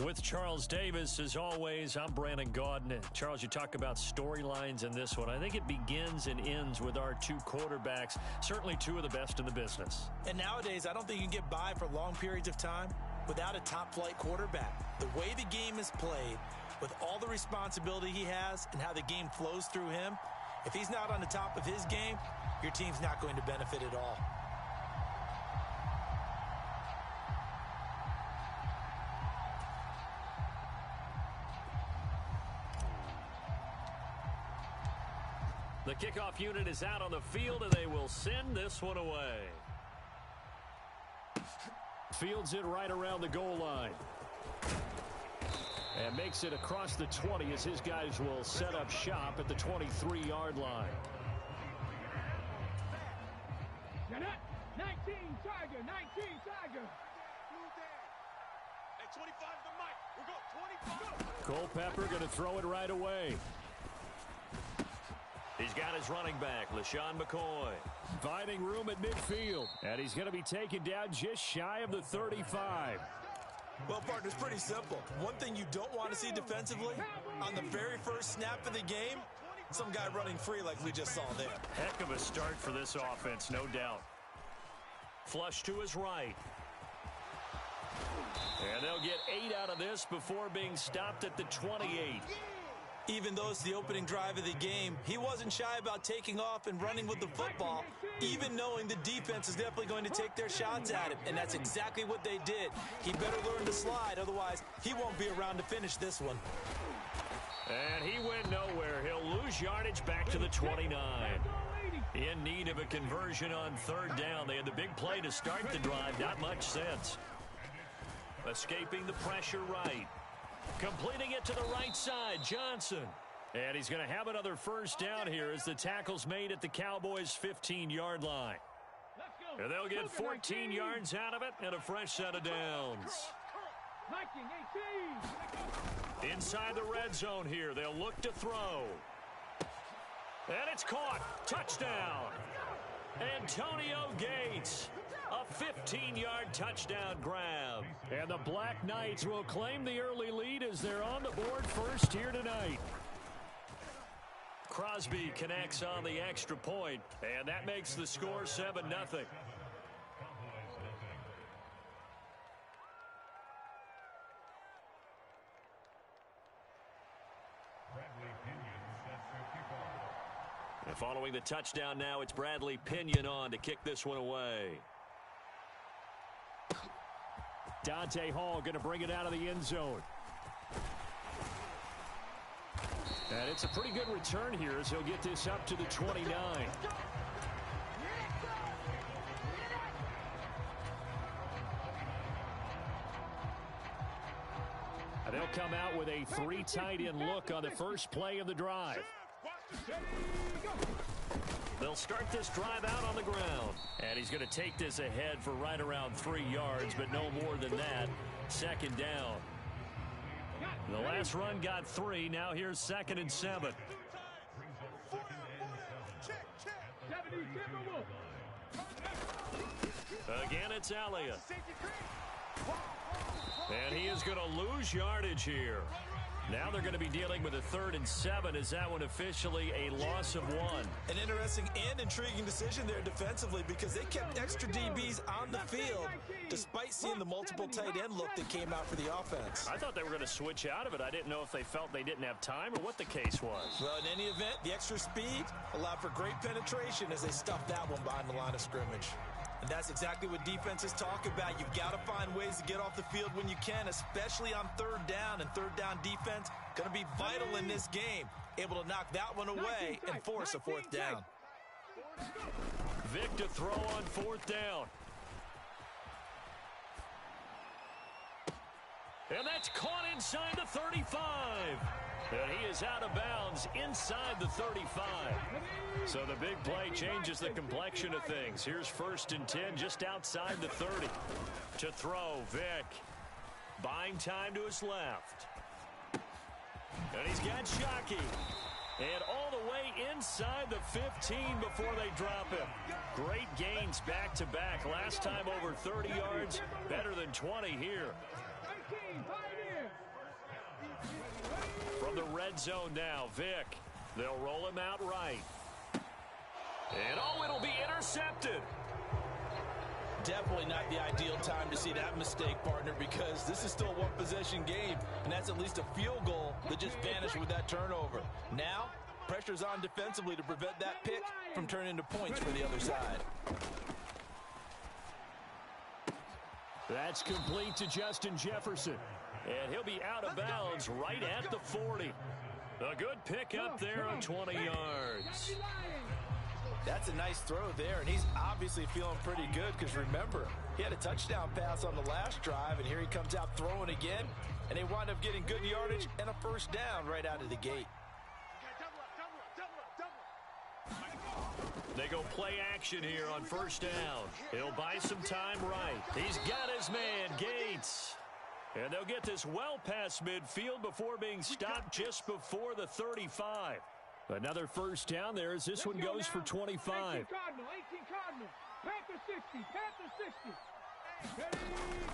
With Charles Davis, as always, I'm Brandon Gaudin. Charles, you talk about storylines in this one. I think it begins and ends with our two quarterbacks, certainly two of the best in the business. And nowadays, I don't think you can get by for long periods of time without a top-flight quarterback. The way the game is played, with all the responsibility he has and how the game flows through him, if he's not on the top of his game, your team's not going to benefit at all. The kickoff unit is out on the field, and they will send this one away. Fields it right around the goal line. And makes it across the 20 as his guys will set up shop at the 23-yard line. 19 Tiger, 19 Tiger. At 25 the mic. We'll go 25. Culpepper going to throw it right away. He's got his running back, LaShawn McCoy. Finding room at midfield. And he's going to be taken down just shy of the 35. Well, partner, it's pretty simple. One thing you don't want to see defensively, on the very first snap of the game, some guy running free like we just saw there. Heck of a start for this offense, no doubt. Flush to his right. And they'll get 8 out of this before being stopped at the 28. Even though it's the opening drive of the game, he wasn't shy about taking off and running with the football, even knowing the defense is definitely going to take their shots at him. And that's exactly what they did. He better learn to slide, otherwise he won't be around to finish this one. And he went nowhere. He'll lose yardage back to the 29. In need of a conversion on third down. They had the big play to start the drive. Not much sense. Escaping the pressure right. Completing it to the right side, Johnson. And he's going to have another first down here as the tackle's made at the Cowboys' 15-yard line. And they'll get 14 yards out of it and a fresh set of downs. Inside the red zone here, they'll look to throw. And it's caught. Touchdown. Antonio Gates. A 15-yard touchdown grab. And the Black Knights will claim the early lead as they're on the board first here tonight. Crosby connects on the extra point, and that makes the score 7-0. And following the touchdown now, it's Bradley Pinion on to kick this one away. Dante Hall going to bring it out of the end zone. And it's a pretty good return here as he'll get this up to the 29. And they'll come out with a 3 tight end look on the first play of the drive. They'll start this drive out on the ground. And he's going to take this ahead for right around 3 yards, but no more than that. Second down. The last run got 3. Now here's 2nd and 7. Again, it's Elliott. And he is going to lose yardage here. Now they're going to be dealing with a 3rd and 7. Is that one officially a loss of 1? An interesting and intriguing decision there defensively because they kept extra DBs on the field despite seeing the multiple tight end look that came out for the offense. I thought they were going to switch out of it. I didn't know if they felt they didn't have time or what the case was. Well, in any event, the extra speed allowed for great penetration as they stuffed that one behind the line of scrimmage. And that's exactly what defenses talk about. You've got to find ways to get off the field when you can, especially on 3rd down. And 3rd down defense going to be vital in this game. Able to knock that one away and force a 4th down. Vic to throw on 4th down. And that's caught inside the 35. And he is out of bounds inside the 35. So the big play changes the complexion of things. Here's 1st and 10 just outside the 30. To throw, Vic. Buying time to his left. And he's got Shockey. And all the way inside the 15 before they drop him. Great gains back-to-back. Last time over 30 yards. Better than 20 here. red zone now. Vick. They'll roll him out right. And, oh, it'll be intercepted. Definitely not the ideal time to see that mistake, partner, because this is still a one-possession game, and that's at least a field goal that just vanished with that turnover. Now, pressure's on defensively to prevent that pick from turning into points for the other side. That's complete to Justin Jefferson. And he'll be out of bounds right at the 40. A good pick up there on 20 yards. That's a nice throw there, and he's obviously feeling pretty good because, remember, he had a touchdown pass on the last drive, and here he comes out throwing again, and they wind up getting good yardage and a first down right out of the gate. They go play action here on first down. He'll buy some time right. He's got his man, Gates. And they'll get this well past midfield before being stopped just before the 35. Another first down there as this one goes for 25. 18 Cardinal, 18 Cardinal. Panther 60, Panther 60. Ready,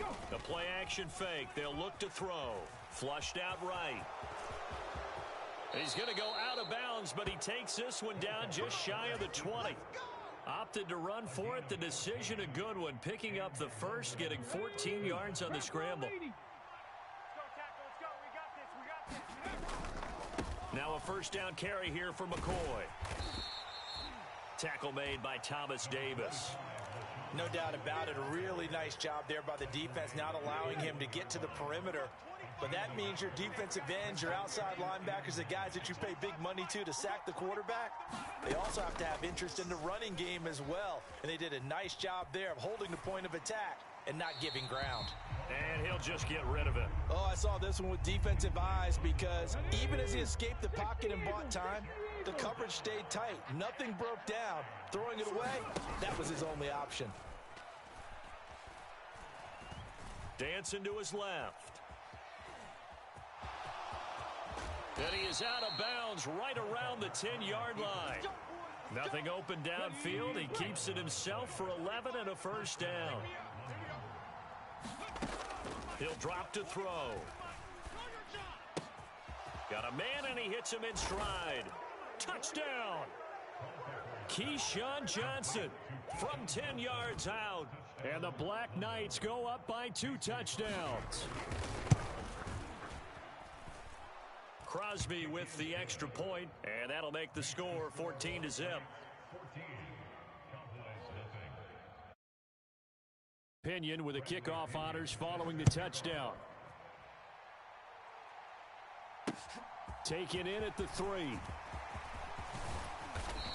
go. The play action fake. They'll look to throw. Flushed out right. He's going to go out of bounds, but he takes this one down just shy of the 20. Opted to run for it. The decision a good one. Picking up the first, getting 14 yards on the scramble. Now a first down carry here for McCoy. Tackle made by Thomas Davis. No doubt about it. A really nice job there by the defense, not allowing him to get to the perimeter. But that means your defensive ends, your outside linebackers, the guys that you pay big money to sack the quarterback, they also have to have interest in the running game as well. And they did a nice job there of holding the point of attack and not giving ground. And he'll just get rid of it. Oh, I saw this one with defensive eyes because even as he escaped the pocket and bought time, the coverage stayed tight. Nothing broke down. Throwing it away, that was his only option. Dancing to his left. And he is out of bounds right around the 10-yard line. Nothing open downfield. He keeps it himself for 11 and a first down. He'll drop to throw. Got a man, and he hits him in stride. Touchdown! Keyshawn Johnson from 10 yards out. And the Black Knights go up by 2 touchdowns. Crosby with the extra point, and that'll make the score 14-0. Pinion with the kickoff honors following the touchdown. Taken in at the 3.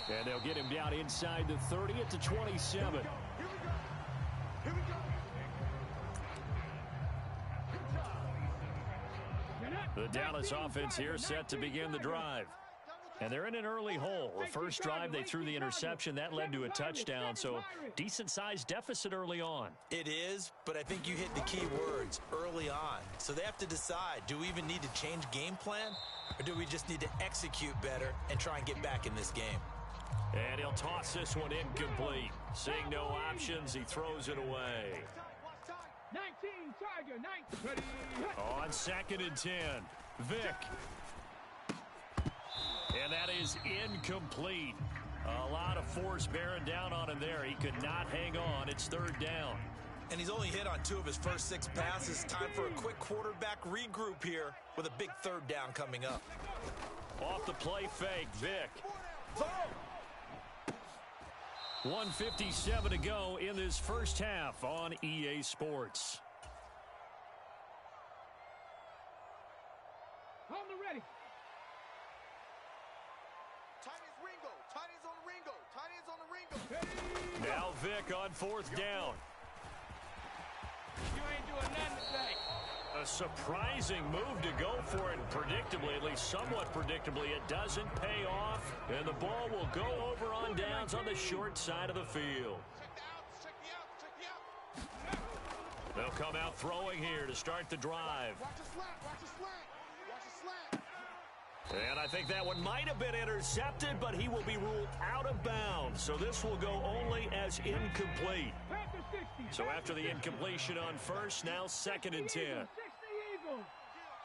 And they'll get him down inside the 30 at the 27. Here we go. The Dallas offense here set to begin the drive. And they're in an early hole. The first drive, they threw the interception. That led to a touchdown, so decent-sized deficit early on. It is, but I think you hit the key words, early on. So they have to decide, do we even need to change game plan, or do we just need to execute better and try and get back in this game? And he'll toss this one incomplete. Seeing no options, he throws it away. 19, Tiger, 19. On 2nd and 10, Vick. And that is incomplete. A lot of force bearing down on him there. He could not hang on. It's 3rd down. And he's only hit on 2 of his first 6 passes. Time for a quick quarterback regroup here with a big 3rd down coming up. Off the play fake, Vick. 1:57 to go in this first half on EA Sports. Hold it ready. Tight ends Ringo. Tight ends on the Ringo. Tight ends on the Ringo. Now Vick on 4th down. You ain't doing nothing today. A surprising move to go for it, and predictably, at least somewhat predictably, it doesn't pay off, and the ball will go over on downs on the short side of the field. Check the out. They'll come out throwing here to start the drive. Watch the slant. Watch the slant. Watch the slant. And I think that one might have been intercepted, but he will be ruled out of bounds, so this will go only as incomplete. Panther 60. So after the incompletion on first, now 2nd and 10. 60 Eagles.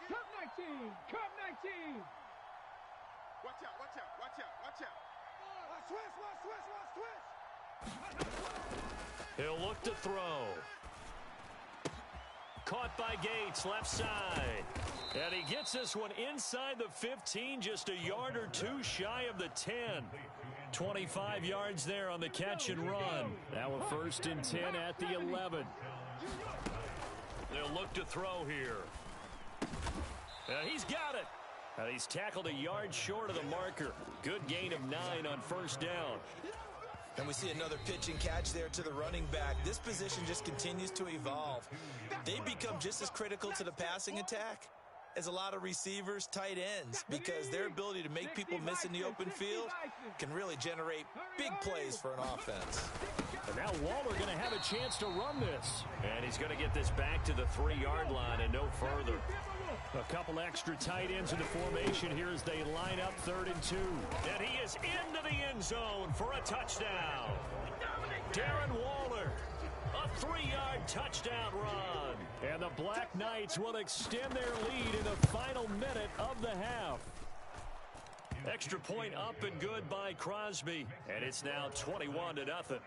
Cup 19. Cup 19. Watch out, watch out, watch out, watch out. Watch twist. He'll look to throw. Caught by Gates, left side. And he gets this one inside the 15, just a yard or two shy of the 10. 25 yards there on the catch and run. Now a 1st and 10 at the 11. They'll look to throw here. And he's got it. And he's tackled a yard short of the marker. Good gain of 9 on 1st down. And we see another pitch and catch there to the running back. This position just continues to evolve. They become just as critical to the passing attack as a lot of receivers, tight ends, because their ability to make people miss in the open field can really generate big plays for an offense. And now Waller going to have a chance to run this. And he's going to get this back to the 3-yard line and no further. A couple extra tight ends in the formation here as they line up 3rd and 2. And he is into the end zone for a touchdown. Darren Waller, a 3-yard touchdown run. And the Black Knights will extend their lead in the final minute of the half. Extra point up and good by Crosby. And it's now 21-0.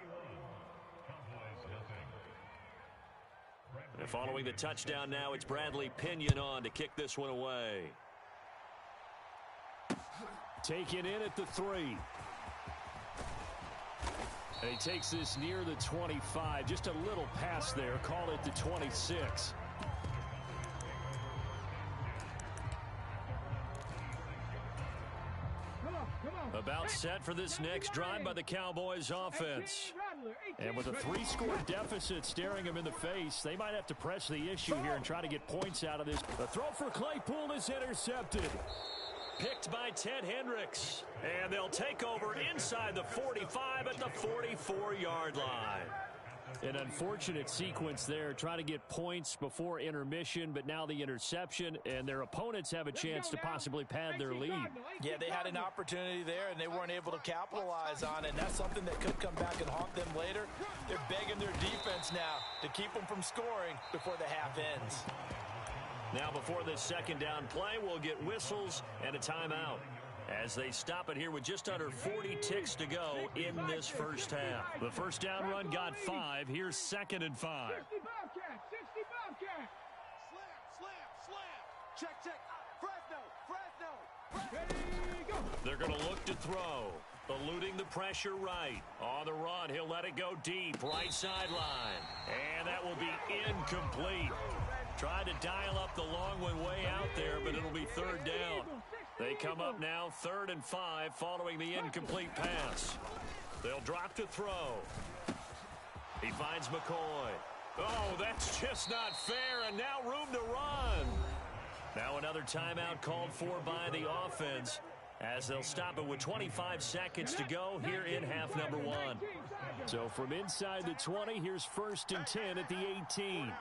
And following the touchdown now, it's Bradley Pinion on to kick this one away. Taken in at the 3. And he takes this near the 25. Just a little pass there. Call it the 26. About set for this next drive by the Cowboys offense. And with a 3-score deficit staring them in the face, they might have to press the issue here and try to get points out of this. The throw for Claypool is intercepted. Picked by Ted Hendricks. And they'll take over inside the 45 at the 44-yard line. An unfortunate sequence there, trying to get points before intermission, but now the interception, and their opponents have a chance to possibly pad their lead. Yeah, they had an opportunity there, and they weren't able to capitalize on it, and that's something that could come back and haunt them later. They're begging their defense now to keep them from scoring before the half ends. Now before this 2nd down play, we'll get whistles and a timeout as they stop it here with just under 40 ticks to go in this first half. The 1st down run got 5. Here's 2nd and 5. 60 Bobcats, 60 Bobcats. Slam. Check. Fresno. Ready, go. They're going to look to throw. Eluding the pressure right. On the run, he'll let it go deep. Right sideline. And that will be incomplete. Tried to dial up the long one way out there, but it'll be 3rd down. They come up now 3rd and 5 following the incomplete pass. They'll drop to throw. He finds McCoy. Oh, that's just not fair, and now room to run. Now another timeout called for by the offense as they'll stop it with 25 seconds to go here in half number 1. So from inside the 20, here's 1st and 10 at the 18.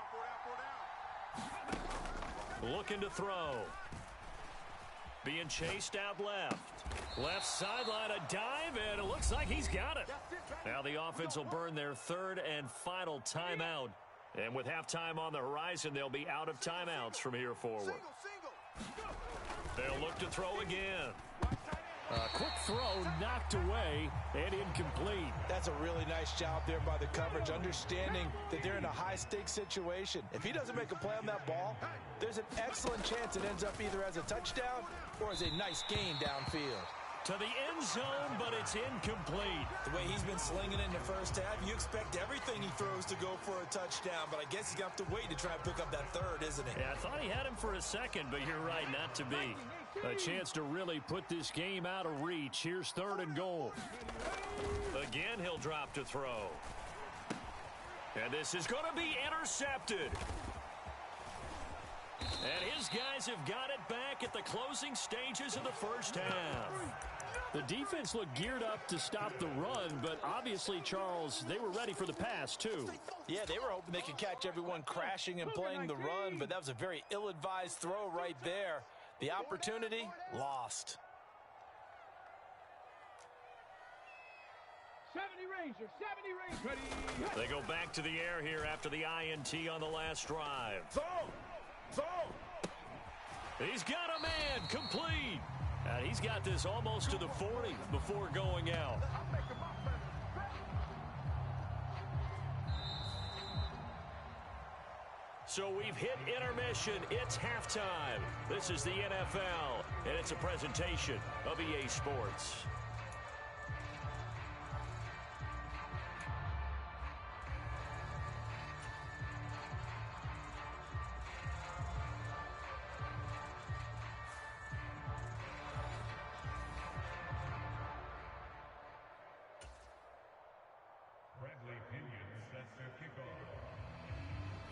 Looking to throw. Being chased out left. Left sideline, a dive, and it looks like he's got it. Now the offense will burn their 3rd and final timeout. And with halftime on the horizon, they'll be out of timeouts from here forward. They'll look to throw again. A quick throw knocked away and incomplete. That's a really nice job there by the coverage, understanding that they're in a high-stakes situation. If he doesn't make a play on that ball, there's an excellent chance it ends up either as a touchdown or as a nice gain downfield. To the end zone, but it's incomplete. The way he's been slinging it in the first half, you expect everything he throws to go for a touchdown, but I guess he's going to have to wait to try and pick up that 3rd, isn't he? Yeah, I thought he had him for a second, but you're right, not to be. A chance to really put this game out of reach. Here's 3rd and goal. Again, he'll drop to throw. And this is going to be intercepted. And his guys have got it back at the closing stages of the first half. The defense looked geared up to stop the run, but obviously, Charles, they were ready for the pass, too. Yeah, they were hoping they could catch everyone crashing and playing the run, but that was a very ill-advised throw right there. The opportunity, lost. 70 Rangers, 70 Rangers. Ready. They go back to the air here after the INT on the last drive. Zone. He's got a man, complete. And he's got this almost to the 40 before going out. So we've hit intermission. It's halftime. This is the NFL, and it's a presentation of EA Sports.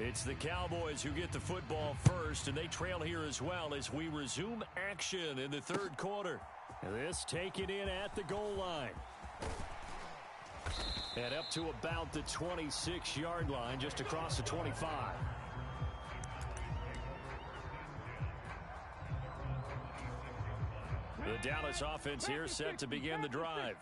It's the Cowboys who get the football first, and they trail here as well as we resume action in the third quarter. This taken in at the goal line. And up to about the 26-yard line, just across the 25. The Dallas offense here set to begin the drive.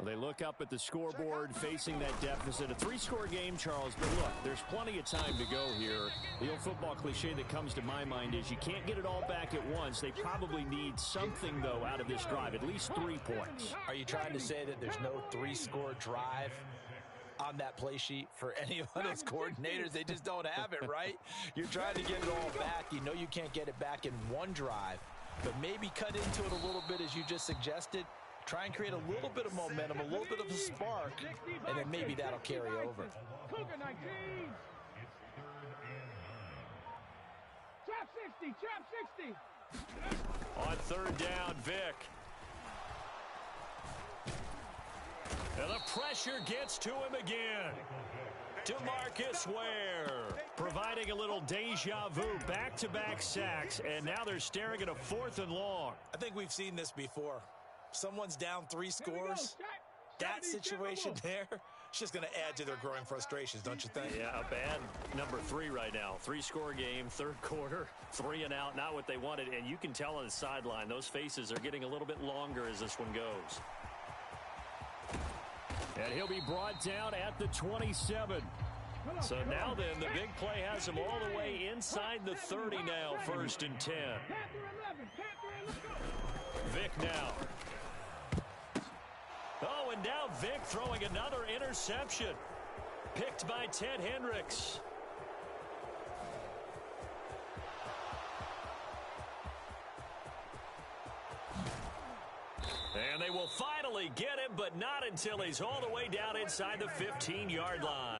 They look up at the scoreboard, facing that deficit. A three-score game, Charles, but look, there's plenty of time to go here. The old football cliche that comes to my mind is you can't get it all back at once. They probably need something, though, out of this drive, at least 3 points. Are you trying to say that there's no three-score drive on that play sheet for any of those coordinators? They just don't have it, right? You're trying to get it all back. You know you can't get it back in one drive, but maybe cut into it a little bit as you just suggested. Try and create a little bit of momentum, a little bit of a spark, and then maybe that'll carry over. Cougar 19. Trap 60, trap 60. On third down, Vic. And the pressure gets to him again. DeMarcus Ware providing a little deja vu, back-to-back sacks, and now they're staring at a 4th and long. I think we've seen this before. Someone's down 3 scores. That situation there, it's just going to add to their growing frustrations, don't you think? Yeah, a bad number 3 right now. 3-score game, third quarter, 3 and out, not what they wanted. And you can tell on the sideline, those faces are getting a little bit longer as this one goes. And he'll be brought down at the 27. So now then, the big play has him all the way inside the 30 now, 1st and 10. Vic now. Oh, and now Vic throwing another interception. Picked by Ted Hendricks. And they will finally get him, but not until he's all the way down inside the 15-yard line.